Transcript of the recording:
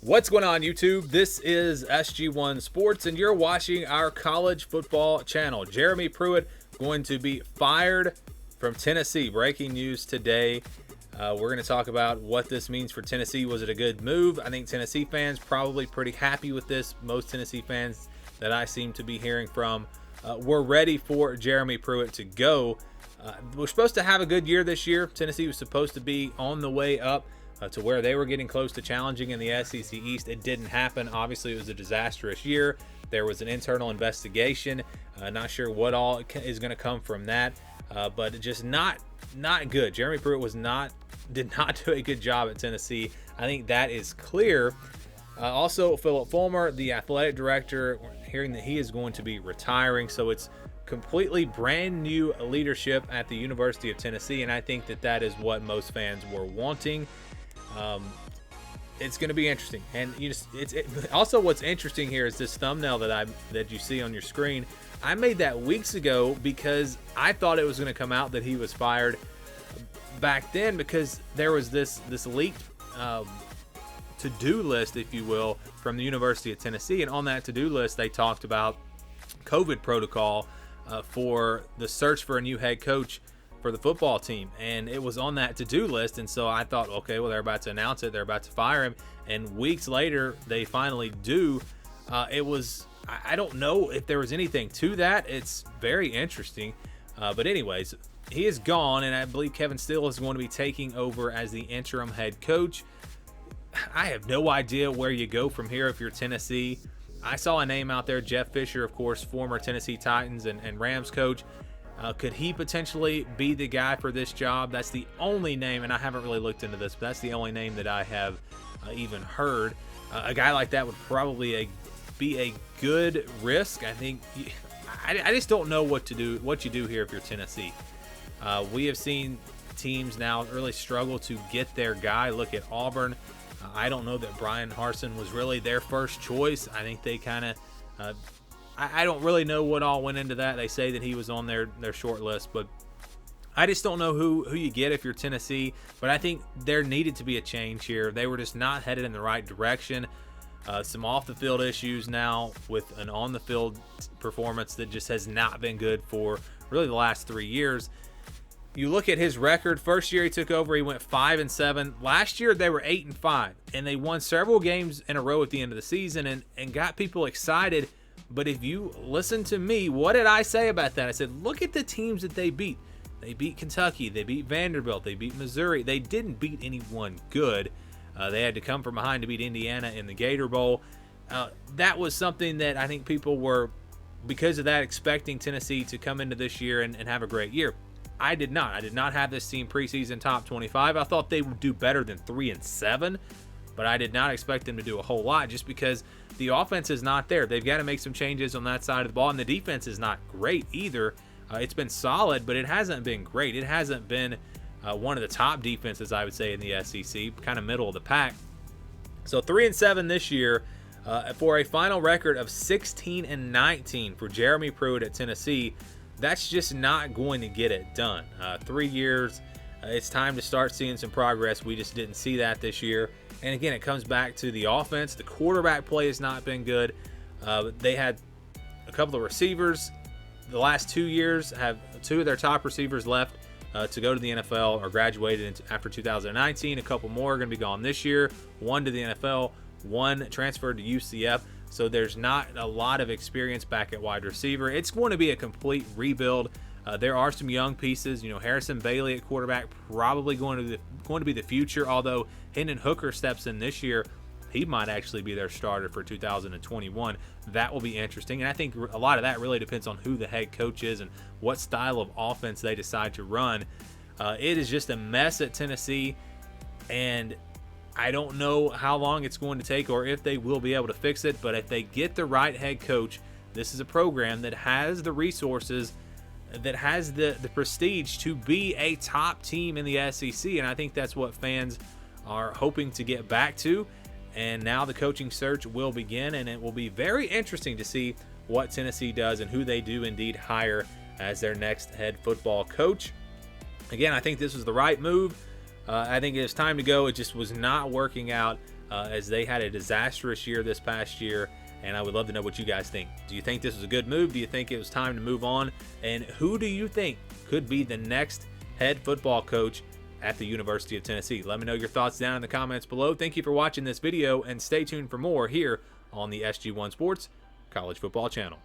What's going on, YouTube? This is SG1 Sports, and you're watching our college football channel. Jeremy Pruitt going to be fired from Tennessee. Breaking news today. We're going to talk about what this means for Tennessee. Was it a good move? I think Tennessee fans probably pretty happy with this. Most Tennessee fans that I seem to be hearing from were ready for Jeremy Pruitt to go. We're supposed to have a good year this year. Tennessee was supposed to be on the way up to where they were getting close to challenging in the SEC East. It didn't happen. Obviously, it was a disastrous year. There was an internal investigation. Not sure what all is going to come from that, but just not good. Jeremy Pruitt did not do a good job at Tennessee. I think that is clear. Also, Philip Fulmer, the athletic director, hearing that he is going to be retiring, so it's completely brand new leadership at the University of Tennessee, and I think that is what most fans were wanting. It's going to be interesting, and also what's interesting here is this thumbnail that you see on your screen. I made that weeks ago because I thought it was going to come out that he was fired back then, because there was this leaked to-do list, if you will, from the University of Tennessee, and on that to-do list they talked about COVID protocol for the search for a new head coach for the football team, and it was on that to-do list. And so I thought, okay, well, they're about to announce it, they're about to fire him, and weeks later they finally do. I don't know if there was anything to that. It's very interesting, but anyways, he is gone, and I believe Kevin Steele is going to be taking over as the interim head coach. I have no idea where you go from here if you're Tennessee. I saw a name out there, Jeff Fisher, of course, former Tennessee Titans and Rams coach. Could he potentially be the guy for this job? That's the only name, and I haven't really looked into this, but that's the only name that I have even heard. A guy like that would probably be a good risk. I think. I just don't know what you do here if you're Tennessee. We have seen teams now really struggle to get their guy. Look at Auburn. I don't know that Brian Harsin was really their first choice. I think they kind of. I don't really know what all went into that. They say that he was on their short list, but I just don't know who you get if you're Tennessee. But I think there needed to be a change here. They were just not headed in the right direction. Some off-the-field issues now with an on-the-field performance that just has not been good for really the last 3 years. You look at his record. First year he took over, he went 5-7. Last year they were 8-5, and they won several games in a row at the end of the season and got people excited. But if you listen to me, what did I say about that? I said, look at the teams that they beat. They beat Kentucky. They beat Vanderbilt. They beat Missouri. They didn't beat anyone good. They had to come from behind to beat Indiana in the Gator Bowl. That was something that I think people were, because of that, expecting Tennessee to come into this year and have a great year. I did not. I did not have this team preseason top 25. I thought they would do better than 3-7, but I did not expect them to do a whole lot just because the offense is not there. They've got to make some changes on that side of the ball, and the defense is not great either. It's been solid, but it hasn't been great. It hasn't been one of the top defenses, I would say, in the SEC, kind of middle of the pack. So 3-7 this year for a final record of 16-19 for Jeremy Pruitt at Tennessee. That's just not going to get it done. 3 years, it's time to start seeing some progress. We just didn't see that this year. And again, it comes back to the offense. The quarterback play has not been good. They had a couple of receivers. The last 2 years have 2 of their top receivers left to go to the NFL or graduated after 2019. A couple more are going to be gone this year. 1 to the NFL, 1 transferred to UCF. So there's not a lot of experience back at wide receiver. It's going to be a complete rebuild. There are some young pieces. Harrison Bailey at quarterback, probably going to be the future. Although Hendon Hooker steps in this year, he might actually be their starter for 2021. That will be interesting. And I think a lot of that really depends on who the head coach is and what style of offense they decide to run. It is just a mess at Tennessee, and I don't know how long it's going to take or if they will be able to fix it. But if they get the right head coach, this is a program that has the resources, that has the prestige to be a top team in the SEC, and I think that's what fans are hoping to get back to. And now the coaching search will begin, and it will be very interesting to see what Tennessee does and who they do indeed hire as their next head football coach. Again, I think this was the right move. I think it was time to go. It just was not working out as they had a disastrous year this past year. And I would love to know what you guys think. Do you think this was a good move? Do you think it was time to move on? And who do you think could be the next head football coach at the University of Tennessee? Let me know your thoughts down in the comments below. Thank you for watching this video, and stay tuned for more here on the SG1 Sports College Football Channel.